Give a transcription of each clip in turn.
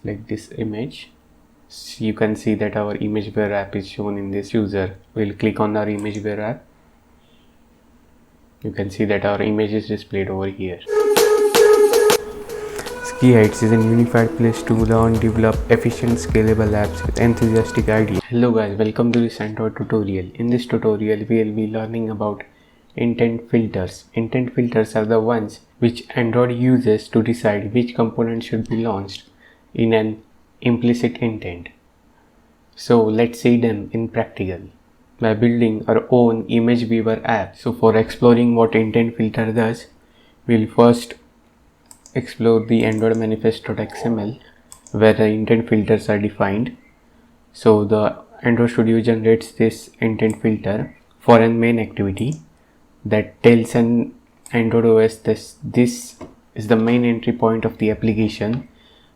like this image. So you can see that our image where app is shown in this user. We'll click on our image where app. You can see that our image is displayed over here. Skiheights is a unified place to learn, develop efficient, scalable apps with enthusiastic ideas. Hello guys, welcome to this Android tutorial. In this tutorial, we will be learning about intent filters. Intent filters are the ones which Android uses to decide which component should be launched in an implicit intent. So let's see them in practical by building our own image viewer app. So for exploring what intent filter does, we'll first explore the Android manifest.xml where the intent filters are defined. So the Android Studio generates this intent filter for a main activity that tells an Android OS this is the main entry point of the application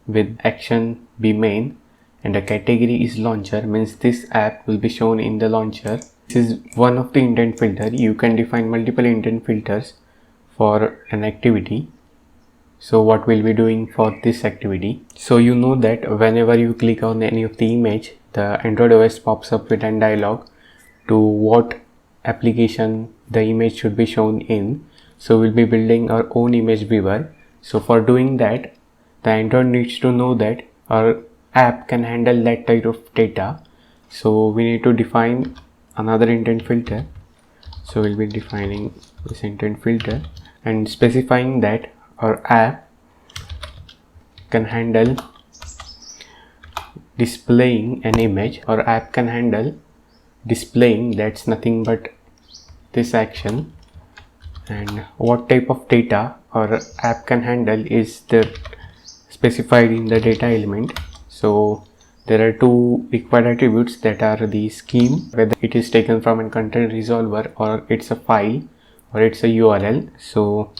with action be main, and the category is launcher, means this app will be shown in the launcher. This is one of the intent filter. You can define multiple intent filters for an activity. So what we'll be doing for this activity, so you know that whenever you click on any of the image, the Android OS pops up with a dialog to what application the image should be shown in. So we'll be building our own image viewer. So for doing that, the Android needs to know that our app can handle that type of data. So we need to define another intent filter. So we'll be defining this intent filter and specifying that our app can handle displaying an image. Our app can handle displaying, that's nothing but this action, and what type of data our app can handle is the specified in the data element. So there are two required attributes that are the scheme, whether it is taken from a content resolver or it's a file or it's a URL. So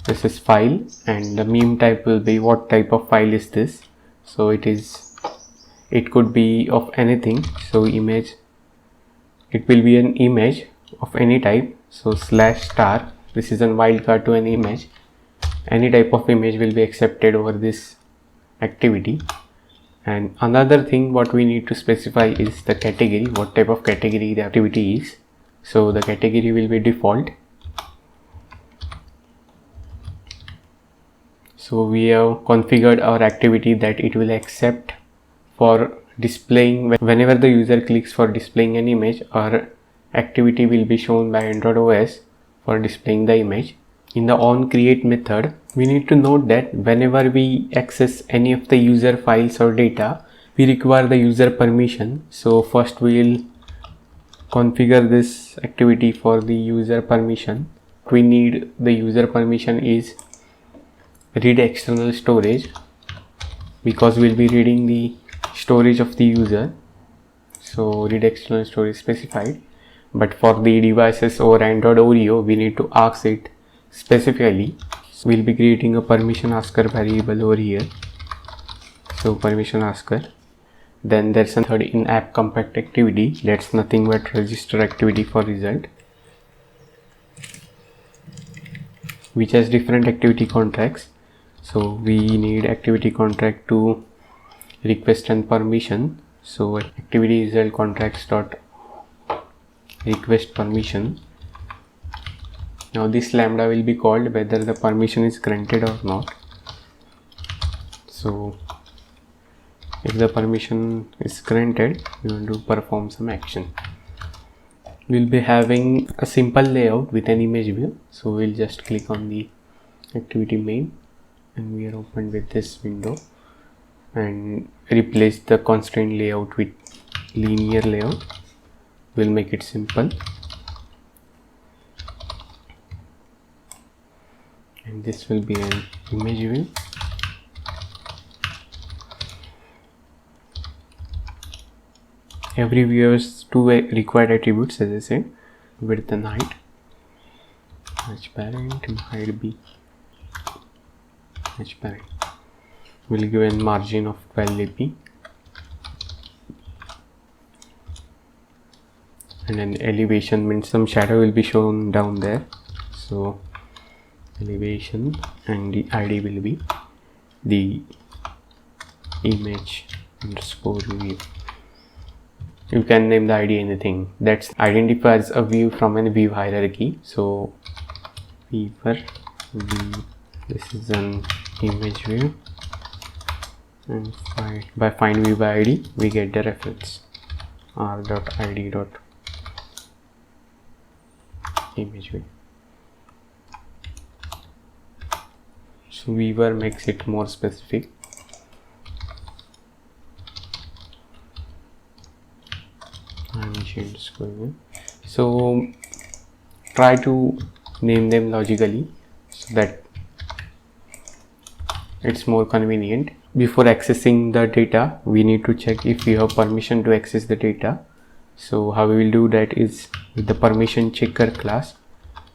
this is file, and the meme type will be what type of file is this. So it could be of anything. So image, it will be an image of any type. So /star, this is a wildcard to an image. Any type of image will be accepted over this activity. And another thing what we need to specify is the category, what type of category the activity is. So the category will be default. So we have configured our activity that it will accept for displaying whenever the user clicks for displaying an image, our activity will be shown by Android OS for displaying the image. In the onCreate method, we need to note that whenever we access any of the user files or data, we require the user permission. So first we will configure this activity for the user permission. We need the user permission is read external storage, because we'll be reading the storage of the user. So read external storage specified, but for the devices over Android Oreo, we need to ask it specifically. So we'll be creating a permission asker variable over here. So permission asker. Then there's a third in-app compact activity. That's nothing but register activity for result, which has different activity contracts. So we need activity contract to request and permission. So activity result contracts dot request permission. Now this lambda will be called whether the permission is granted or not. So if the permission is granted, we want to perform some action. We'll be having a simple layout with an image view. So we'll just click on the activity main and we are opened with this window, and replace the constraint layout with linear layout. We'll make it simple, and this will be an image view. Every view has two required attributes, as I said, width and height. Match parent and height be match parent. We'll give a margin of 12 AP and an elevation, means some shadow will be shown down there. So elevation, and the ID will be the image underscore view. You can name the ID anything. That identifies a view from a view hierarchy. So viewer view, this is an image view, and by find view by ID we get the reference r.id.image view. So viewer makes it more specific. So try to name them logically so that it's more convenient. Before accessing the data, we need to check if we have permission to access the data. So how we will do that is with the permission checker class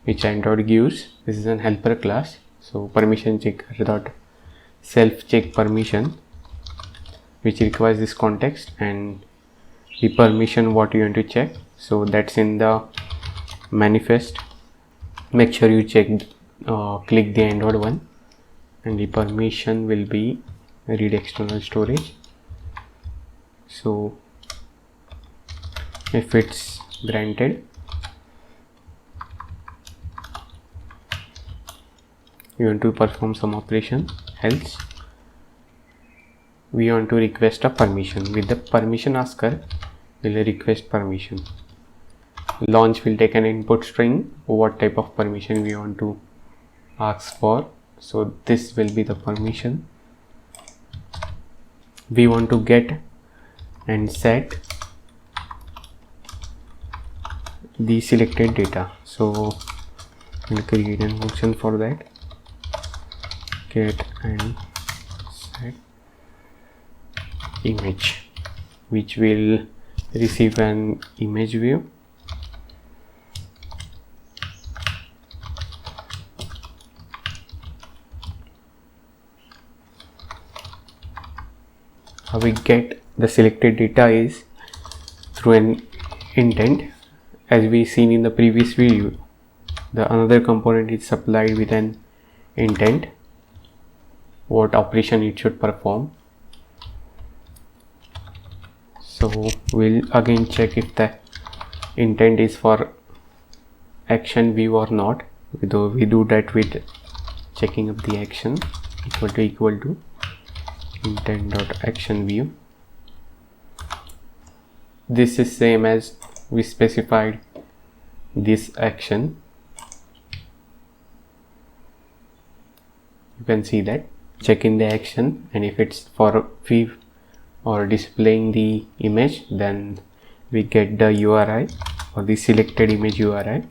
which Android gives. This is an helper class. So permission checker dot self check permission, which requires this context and the permission what you want to check. So that's in the manifest. Make sure you check click the Android one, and the permission will be read external storage. So if it's granted, you want to perform some operation, else we want to request a permission. With the permission asker, we'll request permission. Launch will take an input string, what type of permission we want to ask for. So this will be the permission we want to get, and set the selected data. So we'll create a function for that, get and set image, which will receive an image view. How we get the selected data is through an intent. As we seen in the previous video, the another component is supplied with an intent, what operation it should perform. So we'll again check if the intent is for action view or not. Though we do that with checking up the action equal to intent.action view. This is same as we specified this action. You can see that check in the action, and if it's for view or displaying the image, then we get the URI or the selected image URI.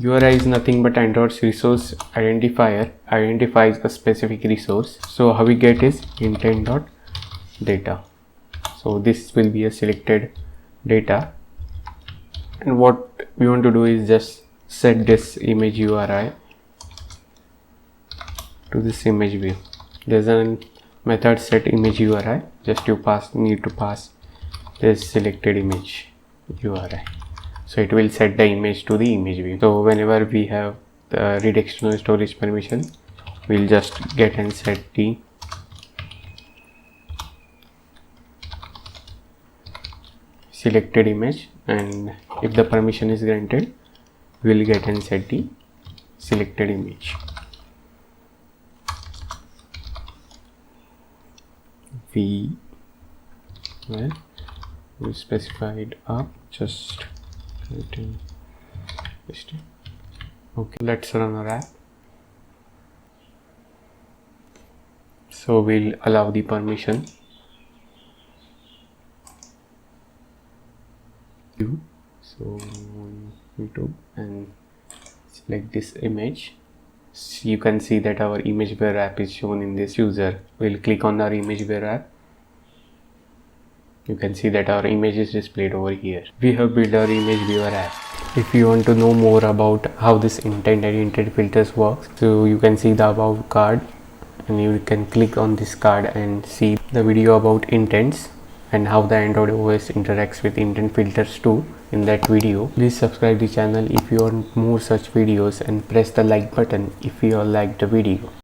URI is nothing but Android's resource identifier, identifies a specific resource. So how we get is intent.data. So this will be a selected data, and what we want to do is just set this image URI to this image view. There's a method set image URI, just you need to pass this selected image URI. So it will set the image to the image view. So whenever we have the read external storage permission, we'll just get and set the selected image, and if the permission is granted, we'll get and set the selected image. We specified up, just okay, let's run our app. So we'll allow the permission. So YouTube and select this image. So you can see that our ImageWare app is shown in this user. We'll click on our ImageWare app. You can see that our image is displayed over here. We have built our image viewer app. If you want to know more about how this intent and intent filters works, so you can see the about card, and you can click on this card and see the video about intents and how the Android OS interacts with intent filters too in that video. Please subscribe the channel if you want more such videos, and press the like button if you all liked the video.